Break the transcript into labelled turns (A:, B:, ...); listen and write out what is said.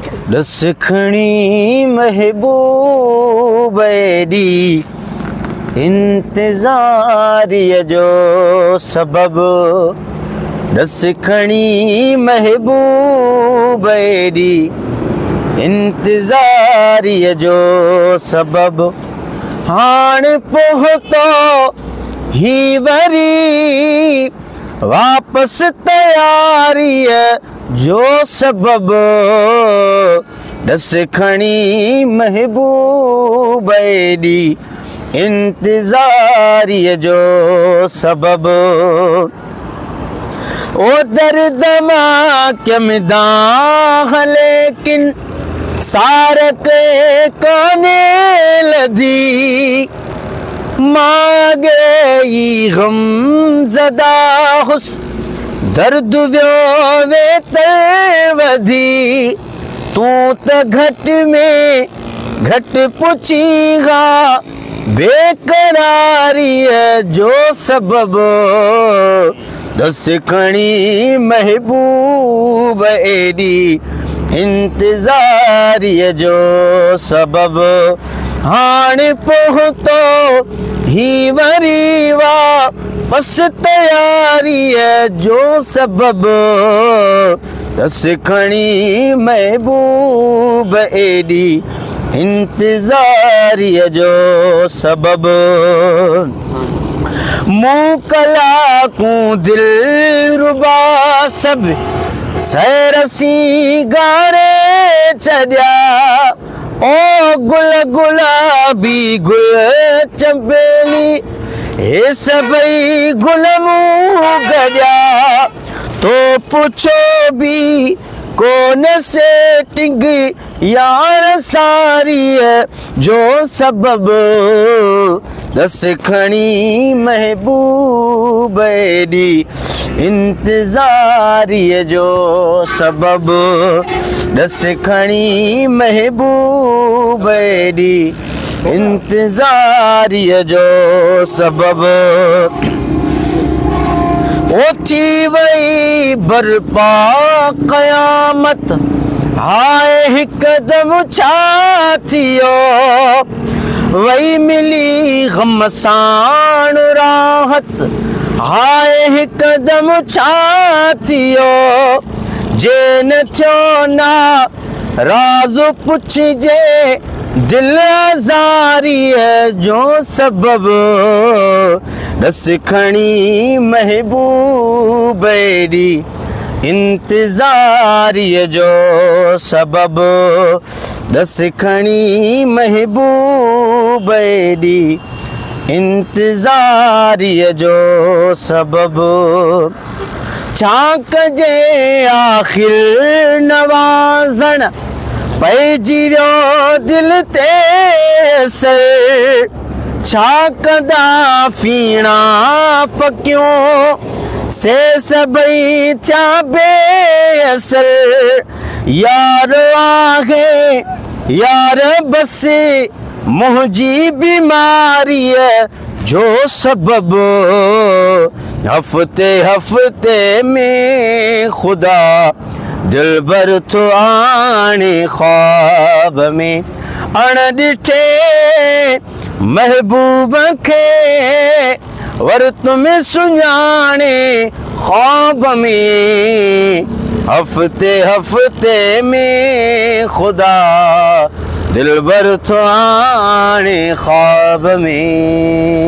A: ॾस खणी महबूब ॾी इंतज़ारीअ जो सबबु ॾस खणी महबूब ॾी इंतज़ारीअ जो सबबु हाणे पहुतो ही वरी वापसि तयारीअ जो सबबु ॾस खणी महबूब ॾी इंतज़ारीअ जो सबबु ओ दर्द मां कमदा लेकिन सारक काने लधी मागे गम ज़दा हुस दर्द वियो वे ते वधी तूं त घटि में घटि पुछी हा बेकरारीअ जो सबबु ॾस खणी महबूब ॾी इंतज़ारीअ जो सबबु हाणे पहुतो ही वरी वापसि तयारीअ जो सबबु ॾस खणी महबूब ॾी इंतज़ारीअ जो सबबु मूं कलाकूं दिलरुबा सभु सैरसी गारे छॾिया ओ गुल गुलाबी गुल चंबेली हे सभई गुल मूं गॾिया तो पुछो बि कोन सेटिंग यार सारीअ जो सबबु ॾस खणी महबूब ॾी इंतज़ारीअ जो सबबु ॾस खणी महबूब ॾी इंतज़ारीअ जो सबबु थी वई बरपा क़यामत हाय हिकदमि छा थियो वई मिली गम साण राहत हाय हिकदमि छा थियो जे न थियो ना राज़ पुछिजे दिल ज़ारीअ जो सबबु ॾस खणी महबूब ॾी इंतज़ारीअ जो सबबु ॾस खणी महबूब ॾी इंतज़ारीअ जो सबबु छा कजे आख़िर नवाज़ण पइजी वियो दिलि ते असर छा कंदा फीणा फ़कियूं से सभई थिया बेअसर यार आहे यार बसि मुंहिंजी बीमारीअ जो सबबु हफ़्ते हफ़्ते में ख़ुदा दिलबर थो आणे ख़्वाब में अण ॾिठे महबूब खे वर तुम सुञाणे ख़्वाब में हफ़्ते हफ़्ते में ख़ुदा दिलबर थो आणे ख़्वाब में।